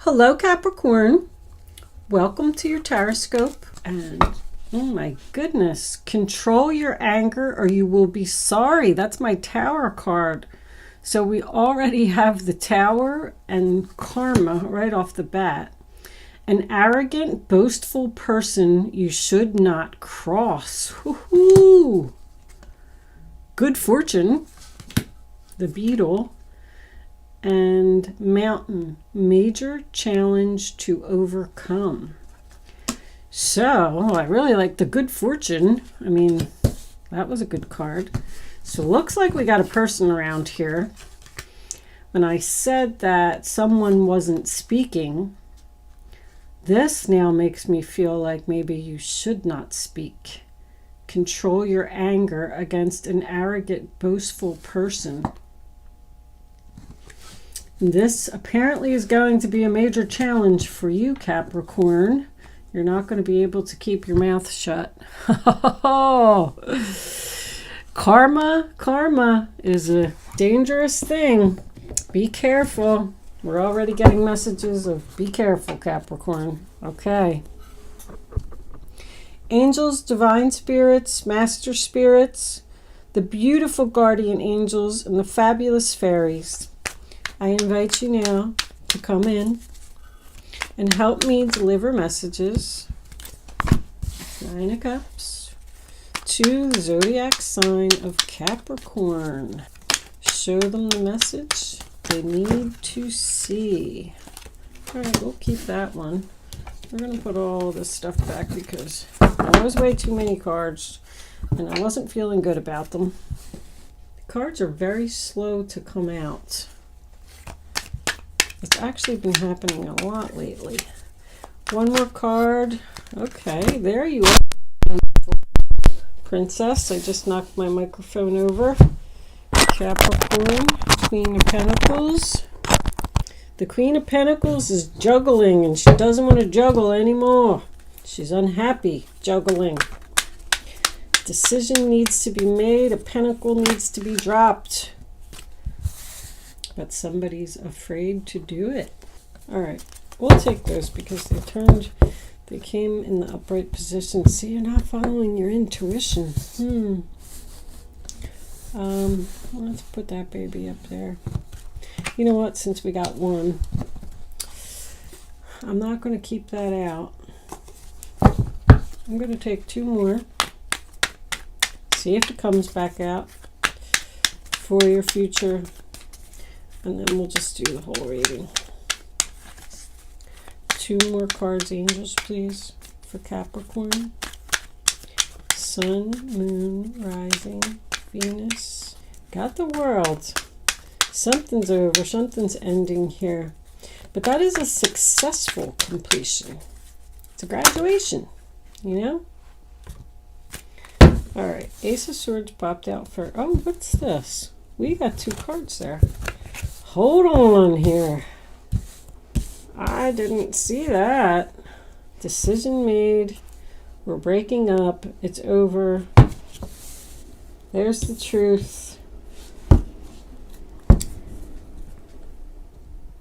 Hello Capricorn, welcome to your horoscope. And oh my goodness, control your anger or you will be sorry. That's my Tower card. So we already have the Tower and Karma right off the bat. An arrogant, boastful person you should not cross. Woohoo! Good fortune, the Beetle. And Mountain, major challenge to overcome. So, I really like the good fortune. I mean, that was a good card. So, looks like we got a person around here. When I said that someone wasn't speaking, this now makes me feel like maybe you should not speak. Control your anger against an arrogant, boastful person. This apparently is going to be a major challenge for you, Capricorn. You're not going to be able to keep your mouth shut. Karma is a dangerous thing. Be careful. We're already getting messages of be careful, Capricorn. Okay. Angels, divine spirits, master spirits, the beautiful guardian angels, and the fabulous fairies. I invite you now to come in and help me deliver messages, Nine of Cups, to the zodiac sign of Capricorn. Show them the message they need to see. All right, we'll keep that one. We're going to put all this stuff back because there was way too many cards and I wasn't feeling good about them. The cards are very slow to come out. It's actually been happening a lot lately. One more card. Okay, there you are. Princess, I just knocked my microphone over. Capricorn, Queen of Pentacles. The Queen of Pentacles is juggling and she doesn't want to juggle anymore. She's unhappy juggling. Decision needs to be made. A pentacle needs to be dropped. But somebody's afraid to do it. All right, we'll take those because they came in the upright position. See, you're not following your intuition. Let's put that baby up there. You know what, since we got one, I'm not going to keep that out. I'm going to take two more. See if it comes back out for your future. And then we'll just do the whole reading. Two more cards, angels, please, for Capricorn. Sun, Moon, Rising, Venus. Got the World. Something's over. Something's ending here. But that is a successful completion. It's a graduation, you know? All right. Ace of Swords popped out for... Oh, what's this? We got two cards there. Hold on here. I didn't see that. Decision made. We're breaking up. It's over. There's the truth.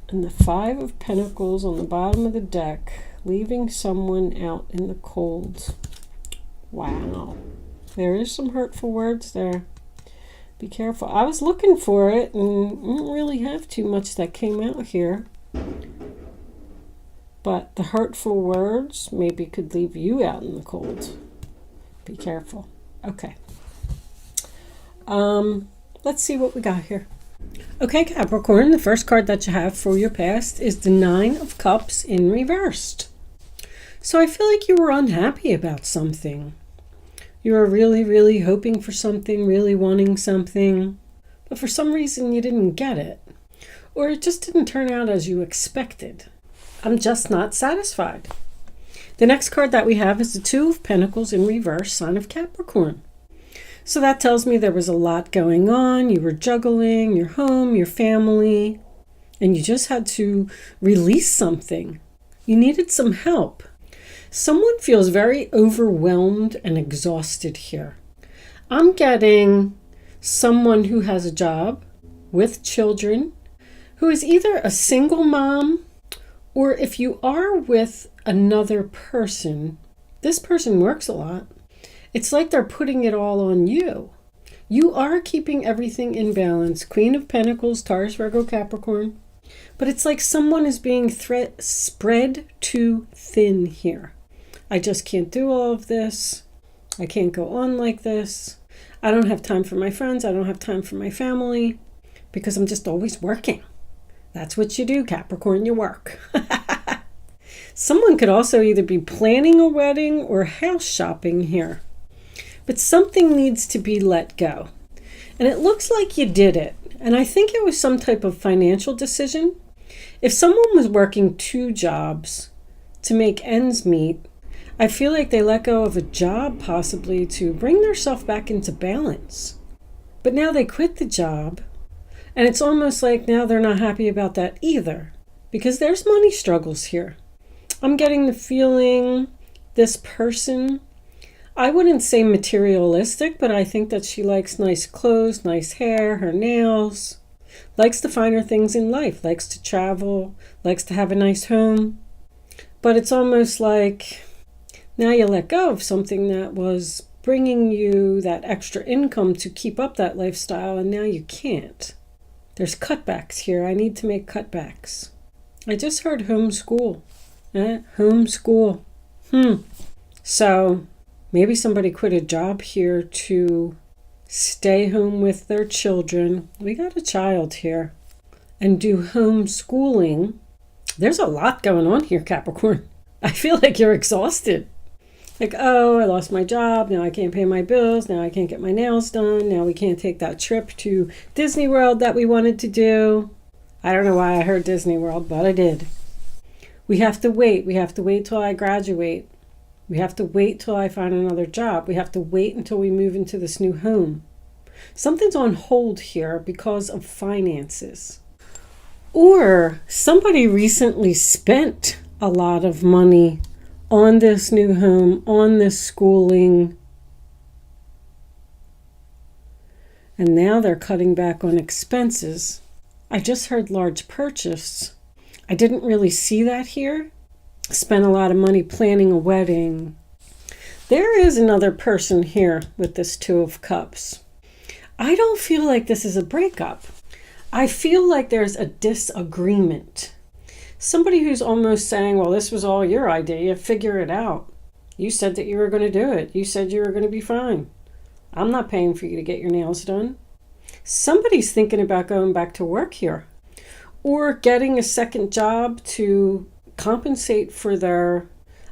And the Five of Pentacles on the bottom of the deck, leaving someone out in the cold. Wow. There is some hurtful words there. Be careful. I was looking for it and didn't really have too much that came out here. But the hurtful words maybe could leave you out in the cold. Be careful. Okay. Let's see what we got here. Okay, Capricorn, the first card that you have for your past is the Nine of Cups in reversed. So I feel like you were unhappy about something. You were really, really hoping for something, really wanting something, but for some reason you didn't get it. Or it just didn't turn out as you expected. I'm just not satisfied. The next card that we have is the Two of Pentacles in reverse, sign of Capricorn. So that tells me there was a lot going on. You were juggling your home, your family, and you just had to release something. You needed some help. Someone feels very overwhelmed and exhausted here. I'm getting someone who has a job with children, who is either a single mom Or if you are with another person, this person works a lot. It's like they're putting it all on you. You are keeping everything in balance. Queen of Pentacles, Taurus, Virgo, Capricorn. But it's like someone is being spread too thin here. I just can't do all of this. I can't go on like this. I don't have time for my friends. I don't have time for my family because I'm just always working. That's what you do, Capricorn, you work. Someone could also either be planning a wedding or house shopping here. But something needs to be let go. And it looks like you did it. And I think it was some type of financial decision. If someone was working 2 jobs to make ends meet, I feel like they let go of a job possibly to bring themselves back into balance. But now they quit the job, and it's almost like now they're not happy about that either, because there's money struggles here. I'm getting the feeling this person, I wouldn't say materialistic, but I think that she likes nice clothes, nice hair, her nails, likes the finer things in life, likes to travel, likes to have a nice home. But it's almost like now you let go of something that was bringing you that extra income to keep up that lifestyle, and now you can't. There's cutbacks here. I need to make cutbacks. I just heard homeschool. Homeschool. So maybe somebody quit a job here to stay home with their children. We got a child here. And do homeschooling. There's a lot going on here, Capricorn. I feel like you're exhausted. Like, oh, I lost my job. Now I can't pay my bills. Now I can't get my nails done. Now we can't take that trip to Disney World that we wanted to do. I don't know why I heard Disney World, but I did. We have to wait. We have to wait till I graduate. We have to wait till I find another job. We have to wait until we move into this new home. Something's on hold here because of finances. Or somebody recently spent a lot of money on this new home, on this schooling. And now they're cutting back on expenses. I just heard large purchase. I didn't really see that here. Spent a lot of money planning a wedding. There is another person here with this 2 of Cups. I don't feel like this is a breakup. I feel like there's a disagreement. Somebody who's almost saying, well, this was all your idea. Figure it out. You said that you were going to do it. You said you were going to be fine. I'm not paying for you to get your nails done. Somebody's thinking about going back to work here or getting a second job to compensate for their,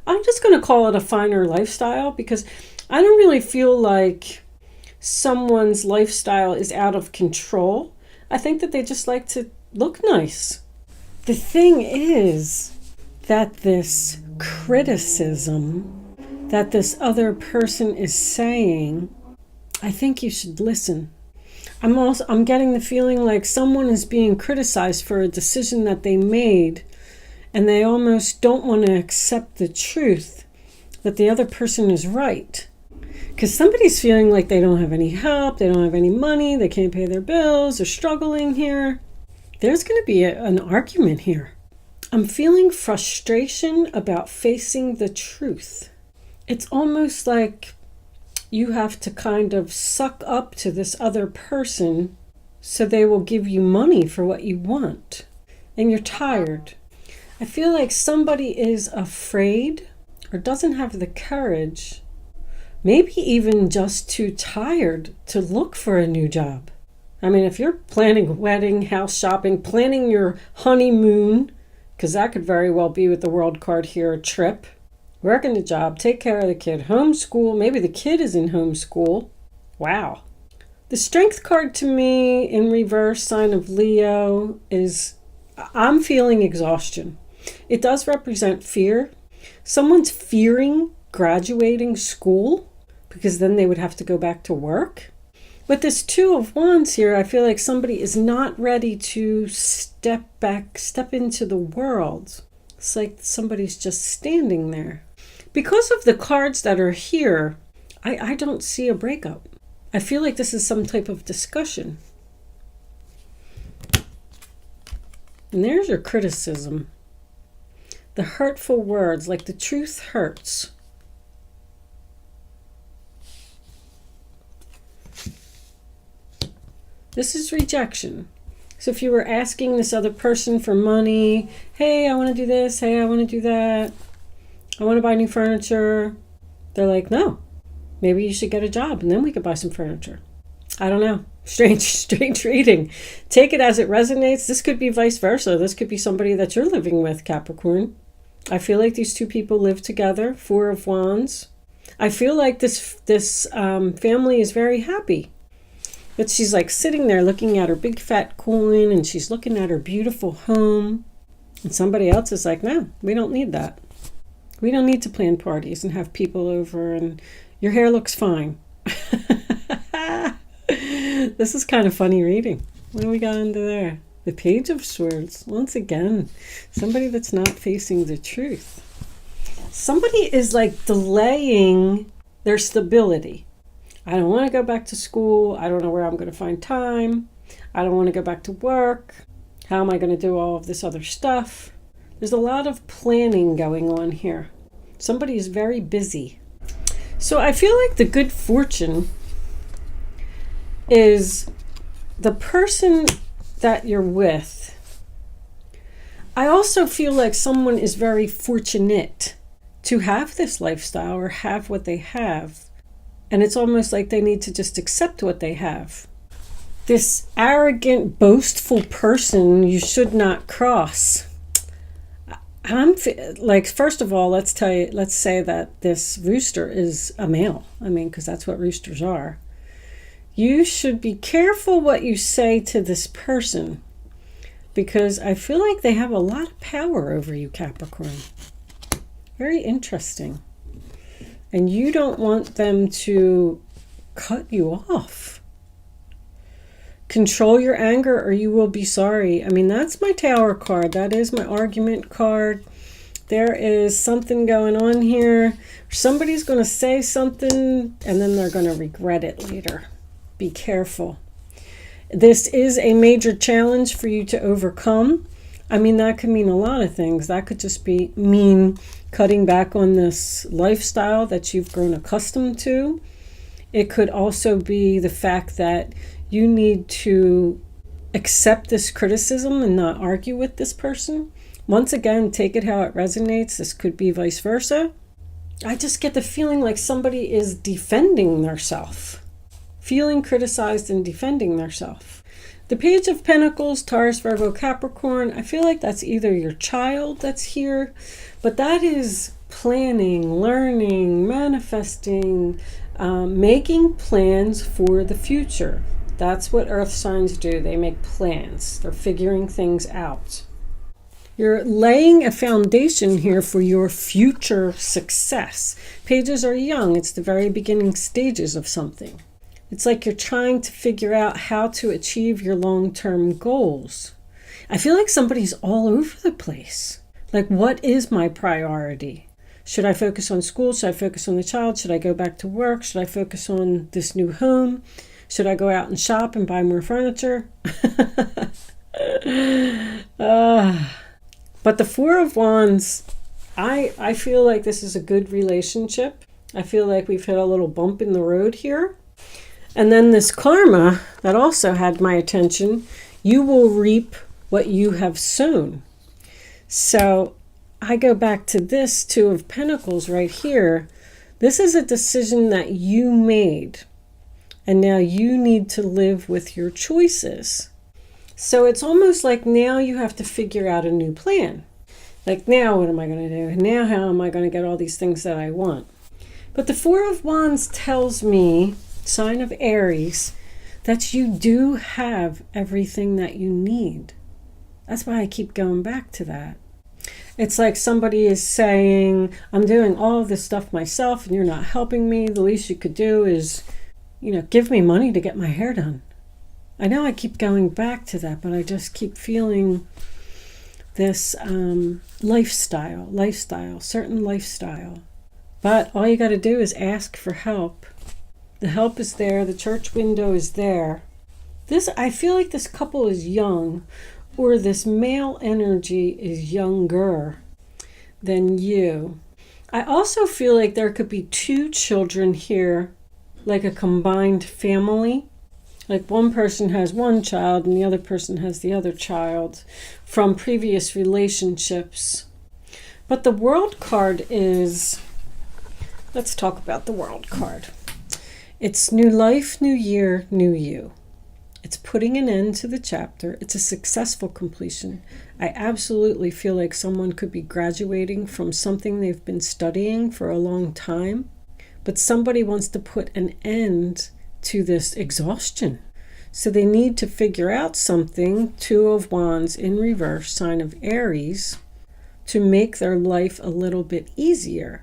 I'm just going to call it a finer lifestyle, because I don't really feel like someone's lifestyle is out of control. I think that they just like to look nice. The thing is that this criticism that this other person is saying, I think you should listen. I'm getting the feeling like someone is being criticized for a decision that they made, and they almost don't want to accept the truth that the other person is right. Because somebody's feeling like they don't have any help, they don't have any money, they can't pay their bills, they're struggling here. There's going to be an argument here. I'm feeling frustration about facing the truth. It's almost like you have to kind of suck up to this other person so they will give you money for what you want. And you're tired. I feel like somebody is afraid or doesn't have the courage, maybe even just too tired to look for a new job. I mean, if you're planning a wedding, house shopping, planning your honeymoon, because that could very well be with the World card here, a trip, working a job, take care of the kid, homeschool, maybe the kid is in homeschool. Wow. The Strength card to me in reverse, sign of Leo, is I'm feeling exhaustion. It does represent fear. Someone's fearing graduating school because then they would have to go back to work. With this 2 of Wands here, I feel like somebody is not ready to step into the world. It's like somebody's just standing there. Because of the cards that are here, I don't see a breakup. I feel like this is some type of discussion. And there's your criticism. The hurtful words, like the truth hurts. This is rejection. So if you were asking this other person for money, hey, I want to do this, hey, I want to do that, I want to buy new furniture, they're like, no, maybe you should get a job and then we could buy some furniture. I don't know. Strange reading. Take it as it resonates. This could be vice versa. This could be somebody that you're living with, Capricorn. I feel like these two people live together. Four of Wands. I feel like this family is very happy. But she's like sitting there looking at her big fat coin, and she's looking at her beautiful home. And somebody else is like, no, we don't need that. We don't need to plan parties and have people over, and your hair looks fine. This is kind of funny reading. What do we got under there? The Page of Swords. Once again, somebody that's not facing the truth. Somebody is like delaying their stability. I don't want to go back to school. I don't know where I'm going to find time. I don't want to go back to work. How am I going to do all of this other stuff? There's a lot of planning going on here. Somebody is very busy. So I feel like the good fortune is the person that you're with. I also feel like someone is very fortunate to have this lifestyle or have what they have. And it's almost like they need to just accept what they have. This arrogant, boastful person you should not cross. I'm like, first of all, let's say that this rooster is a male. I mean, because that's what roosters are. You should be careful what you say to this person, because I feel like they have a lot of power over you, Capricorn. Very interesting. And you don't want them to cut you off. Control your anger or you will be sorry. I mean, that's my Tower card. That is my argument card. There is something going on here. Somebody's going to say something and then they're going to regret it later. Be careful. This is a major challenge for you to overcome. I mean, that could mean a lot of things. That could just mean cutting back on this lifestyle that you've grown accustomed to. It could also be the fact that you need to accept this criticism and not argue with this person. Once again, take it how it resonates. This could be vice versa. I just get the feeling like somebody is defending themselves. Feeling criticized and defending themselves. The Page of Pentacles, Taurus, Virgo, Capricorn. I feel like that's either your child that's here, but that is planning, learning, manifesting, making plans for the future. That's what earth signs do. They make plans. They're figuring things out. You're laying a foundation here for your future success. Pages are young. It's the very beginning stages of something. It's like you're trying to figure out how to achieve your long-term goals. I feel like somebody's all over the place. Like, what is my priority? Should I focus on school? Should I focus on the child? Should I go back to work? Should I focus on this new home? Should I go out and shop and buy more furniture? But the Four of Wands, I feel like this is a good relationship. I feel like we've hit a little bump in the road here. And then this karma that also had my attention, you will reap what you have sown. So I go back to this Two of Pentacles right here. This is a decision that you made. And now you need to live with your choices. So it's almost like now you have to figure out a new plan. Like, now what am I going to do? Now how am I going to get all these things that I want? But the Four of Wands tells me, sign of Aries, that you do have everything that you need. That's why I keep going back to that. It's like somebody is saying, I'm doing all of this stuff myself and you're not helping me. The least you could do is, give me money to get my hair done. I know I keep going back to that, but I just keep feeling this certain lifestyle. But all you got to do is ask for help. The help is there. The church window is there. I feel like this couple is young, or this male energy is younger. than you. I also feel like there could be two children here, like a combined family. Like one person has one child and the other person has the other child from previous relationships. But the World card is, let's talk about the World card. It's new life, new year, new you. It's putting an end to the chapter. It's a successful completion. I absolutely feel like someone could be graduating from something they've been studying for a long time, but somebody wants to put an end to this exhaustion. So they need to figure out something, Two of Wands in reverse, sign of Aries, to make their life a little bit easier.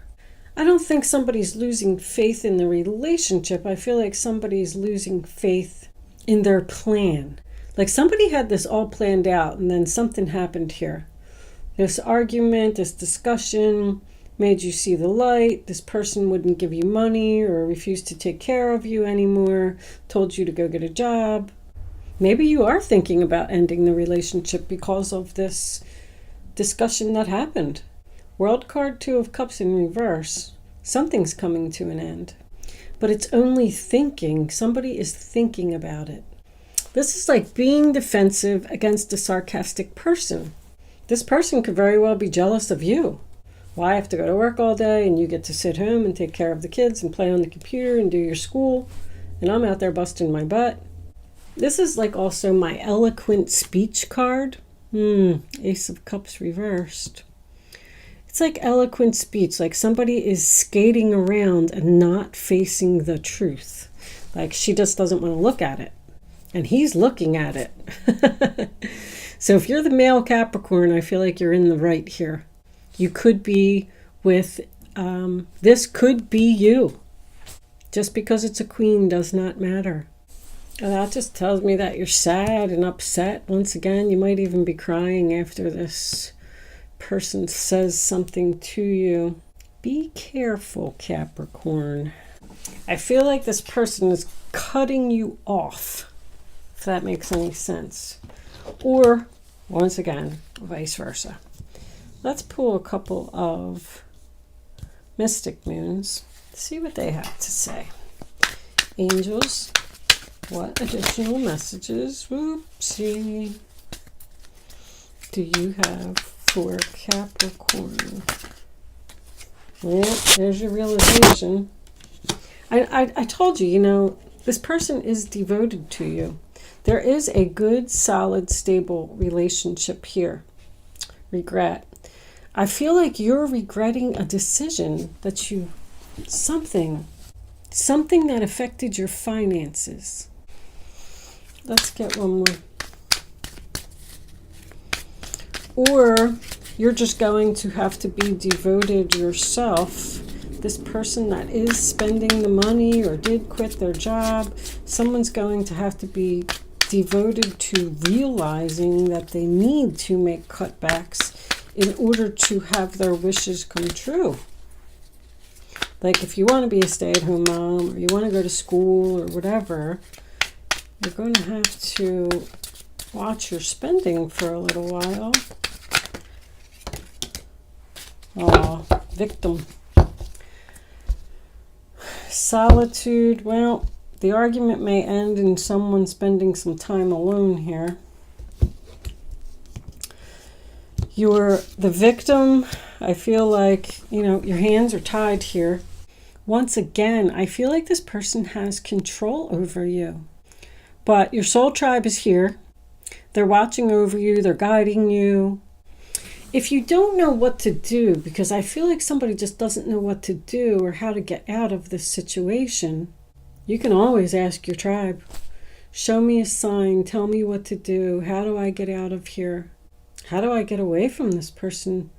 I don't think somebody's losing faith in the relationship. I feel like somebody's losing faith in their plan. Like somebody had this all planned out and then something happened here. This argument, this discussion made you see the light. This person wouldn't give you money or refused to take care of you anymore, told you to go get a job. Maybe you are thinking about ending the relationship because of this discussion that happened. World card, Two of Cups in reverse. Something's coming to an end. But it's only thinking. Somebody is thinking about it. This is like being defensive against a sarcastic person. This person could very well be jealous of you. Well, I have to go to work all day and you get to sit home and take care of the kids and play on the computer and do your school. And I'm out there busting my butt. This is like also my eloquent speech card. Ace of Cups reversed. It's like eloquent speech, like somebody is skating around and not facing the truth. Like she just doesn't want to look at it. And he's looking at it. So if you're the male Capricorn, I feel like you're in the right here. You could be with, this could be you. Just because it's a queen does not matter. And that just tells me that you're sad and upset. Once again, you might even be crying after this person says something to you. Be careful, Capricorn. I feel like this person is cutting you off, if that makes any sense. Or, once again, vice versa. Let's pull a couple of mystic moons, see what they have to say. Angels, what additional messages, whoopsie, do you have for Capricorn? Yeah, there's your realization. I told you, you know, this person is devoted to you. There is a good, solid, stable relationship here. Regret. I feel like you're regretting a decision that you, something that affected your finances. Let's get one more. Or you're just going to have to be devoted yourself. This person that is spending the money or did quit their job, someone's going to have to be devoted to realizing that they need to make cutbacks in order to have their wishes come true. Like if you want to be a stay-at-home mom or you want to go to school or whatever, you're going to have to watch your spending for a little while. Oh, victim. Solitude. Well, the argument may end in someone spending some time alone here. You're the victim. I feel like, you know, your hands are tied here. Once again, I feel like this person has control over you. But your soul tribe is here. They're watching over you. They're guiding you. If you don't know what to do, because I feel like somebody just doesn't know what to do or how to get out of this situation, you can always ask your tribe. Show me a sign. Tell me what to do. How do I get out of here? How do I get away from this person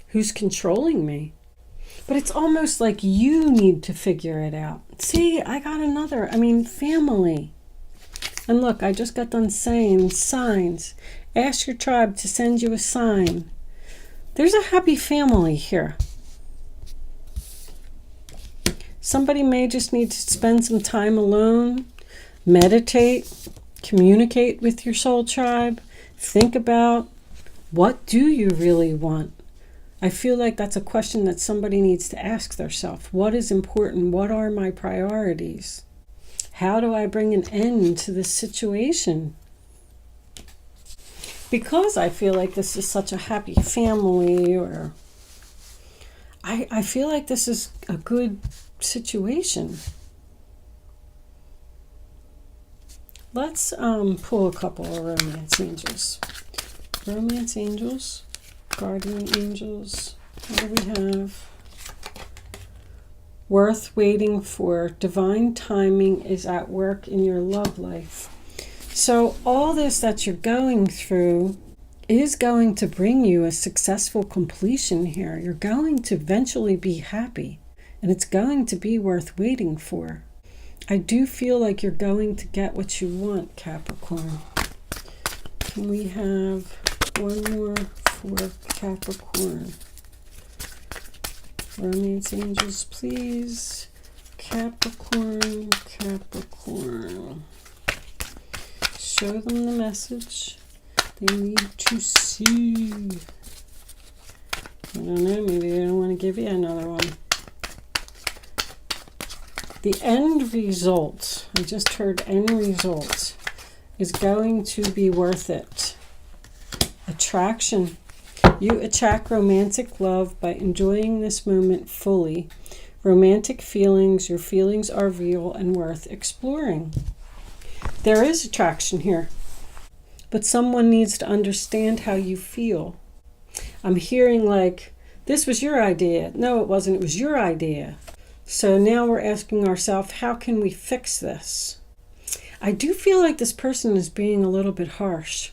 who's controlling me? But it's almost like you need to figure it out. See, I got another. Family. And look, I just got done saying signs. Ask your tribe to send you a sign. There's a happy family here. Somebody may just need to spend some time alone, meditate, communicate with your soul tribe, think about what do you really want? I feel like that's a question that somebody needs to ask themselves. What is important? What are my priorities? How do I bring an end to this situation? Because I feel like this is such a happy family, or I feel like this is a good situation. Let's pull a couple of romance angels. Romance angels, guardian angels. What do we have? Worth waiting for. Divine timing is at work in your love life. So all this that you're going through is going to bring you a successful completion here. You're going to eventually be happy, and it's going to be worth waiting for. I do feel like you're going to get what you want, Capricorn. Can we have one more for Capricorn? Romance angels, please. Capricorn, Capricorn. Show them the message they need to see. I don't know, maybe they don't want to give you another one. The end result, I just heard end result, is going to be worth it. Attraction. You attract romantic love by enjoying this moment fully. Romantic feelings, your feelings are real and worth exploring. There is attraction here, but someone needs to understand how you feel. I'm hearing like, this was your idea. No, it wasn't. It was your idea. So now we're asking ourselves, how can we fix this? I do feel like this person is being a little bit harsh.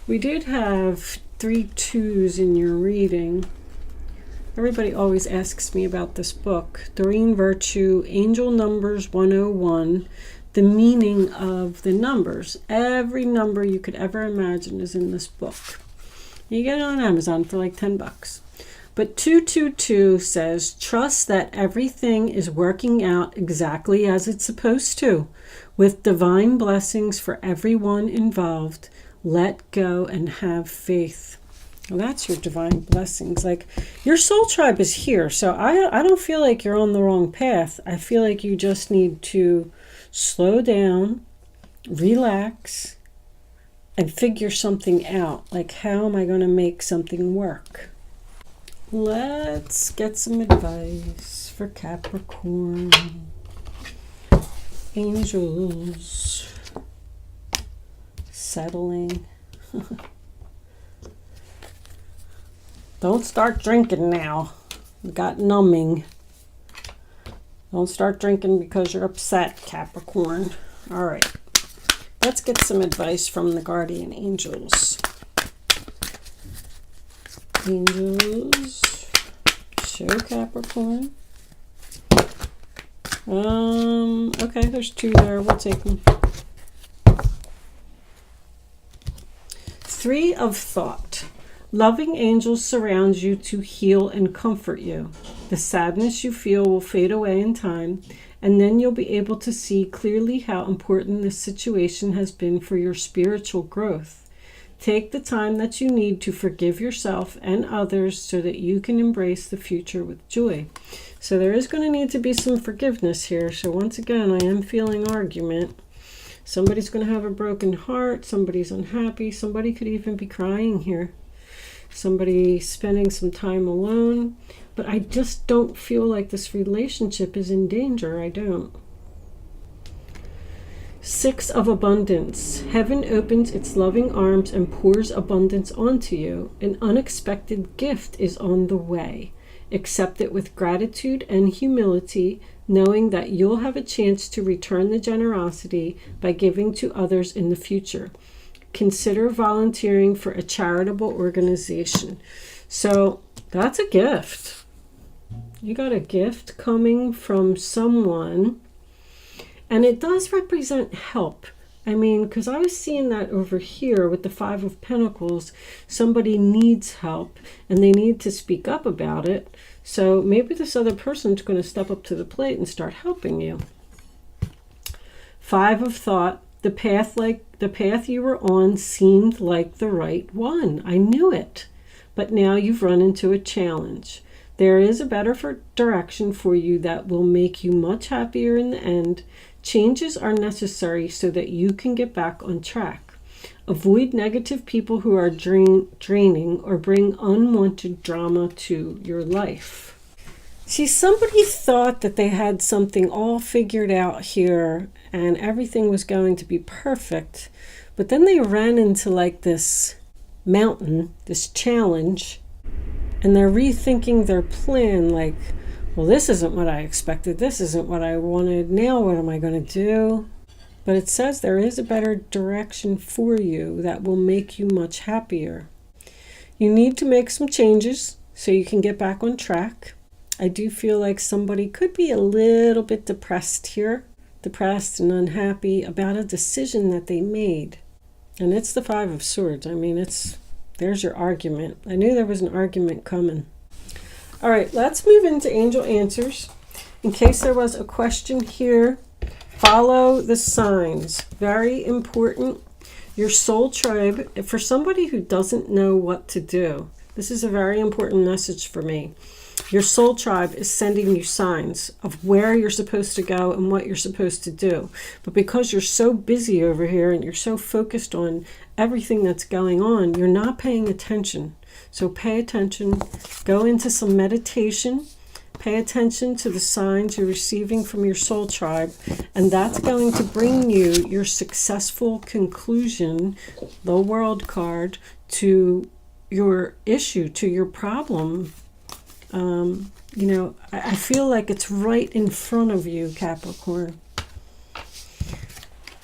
We did have 3 2s in your reading. Everybody always asks me about this book. Doreen Virtue, Angel Numbers 101. The meaning of the numbers. Every number you could ever imagine is in this book. You get it on Amazon for like $10. But 222 says, trust that everything is working out exactly as it's supposed to, with divine blessings for everyone involved. Let go and have faith. Well, that's your divine blessings. Like, your soul tribe is here, so I don't feel like you're on the wrong path. I feel like you just need to slow down, relax, and figure something out. Like, how am I going to make something work? Let's get some advice for Capricorn. Angels. Settling. Don't start drinking now. You got numbing. Don't start drinking because you're upset, Capricorn. All right. Let's get some advice from the guardian angels. Angels, show Capricorn. Okay, there's 2 there. We'll take them. 3 of thought. Loving angels surround you to heal and comfort you. The sadness you feel will fade away in time, and then you'll be able to see clearly how important this situation has been for your spiritual growth. Take the time that you need to forgive yourself and others so that you can embrace the future with joy. So there is going to need to be some forgiveness here. So once again, I am feeling argument. Somebody's going to have a broken heart. Somebody's unhappy. Somebody could even be crying here. Somebody spending some time alone. But I just don't feel like this relationship is in danger. I don't. 6 of abundance. Heaven opens its loving arms and pours abundance onto you. An unexpected gift is on the way. Accept it with gratitude and humility, knowing that you'll have a chance to return the generosity by giving to others in the future. Consider volunteering for a charitable organization. So that's a gift. You got a gift coming from someone. And it does represent help. I mean, because I was seeing that over here with the 5 of Pentacles. Somebody needs help and they need to speak up about it. So maybe this other person's going to step up to the plate and start helping you. 5 of thought. The path you were on seemed like the right one. I knew it. but now you've run into a challenge. There is a better direction for you that will make you much happier in the end. Changes are necessary so that you can get back on track. Avoid negative people who are draining or bring unwanted drama to your life. See, somebody thought that they had something all figured out here and everything was going to be perfect, but then they ran into like this mountain, this challenge, and they're rethinking their plan like, well, this isn't what I expected. This isn't what I wanted. Now what am I going to do? But it says there is a better direction for you that will make you much happier. You need to make some changes so you can get back on track. I do feel like somebody could be a little bit depressed here, depressed and unhappy about a decision that they made. And it's the Five of Swords. I mean, there's your argument. I knew there was an argument coming. All right, let's move into angel answers. In case there was a question here, follow the signs. Very important. Your soul tribe, for somebody who doesn't know what to do, this is a very important message for me. Your soul tribe is sending you signs of where you're supposed to go and what you're supposed to do. But because you're so busy over here and you're so focused on everything that's going on, you're not paying attention. So pay attention, go into some meditation, pay attention to the signs you're receiving from your soul tribe, and that's going to bring you your successful conclusion, the World card, to your issue, to your problem. I feel like it's right in front of you, Capricorn.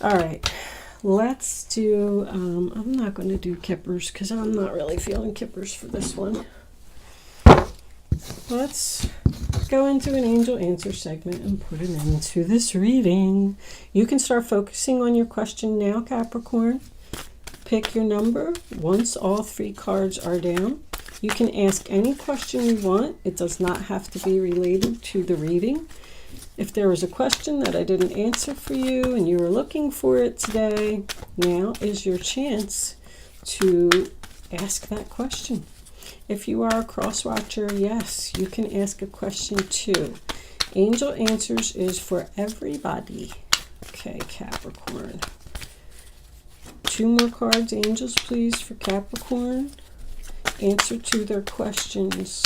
All right, let's do, I'm not going to do kippers because I'm not really feeling kippers for this one. Let's go into an angel answer segment and put it into this reading. You can start focusing on your question now, Capricorn. Pick your number once all 3 cards are down. You can ask any question you want. It does not have to be related to the reading. If there was a question that I didn't answer for you and you were looking for it today, now is your chance to ask that question. If you are a cross watcher, yes, you can ask a question too. Angel Answers is for everybody. Okay, Capricorn. 2 more cards, angels, please, for Capricorn. Answer to their questions.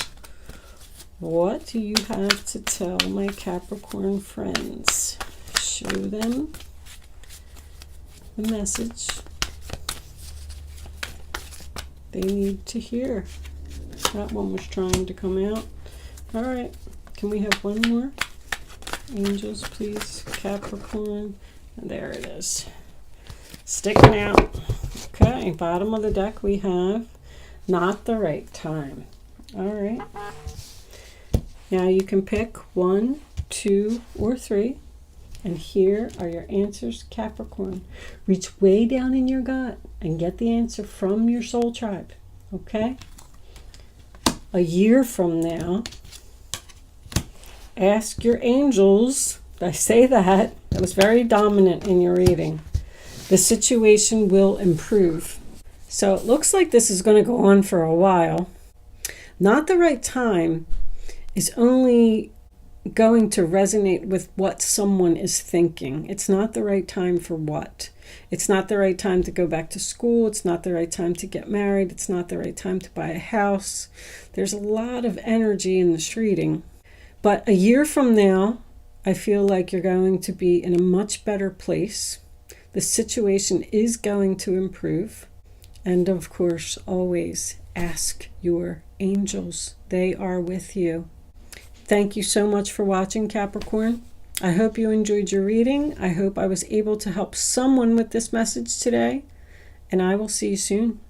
What do you have to tell my Capricorn friends? Show them the message they need to hear. That one was trying to come out. All right, can we have one more? Angels, please, Capricorn. And there it is. Sticking out. Okay, bottom of the deck we have not the right time. All right. Now you can pick 1, 2, or 3. And here are your answers, Capricorn. Reach way down in your gut and get the answer from your soul tribe. Okay? A year from now, ask your angels. I say that. That was very dominant in your reading. The situation will improve. So it looks like this is going to go on for a while. Not the right time is only going to resonate with what someone is thinking. It's not the right time for what? It's not the right time to go back to school. It's not the right time to get married. It's not the right time to buy a house. There's a lot of energy in this reading. But a year from now, I feel like you're going to be in a much better place. The situation is going to improve. And of course, always ask your angels. They are with you. Thank you so much for watching, Capricorn. I hope you enjoyed your reading. I hope I was able to help someone with this message today. And I will see you soon.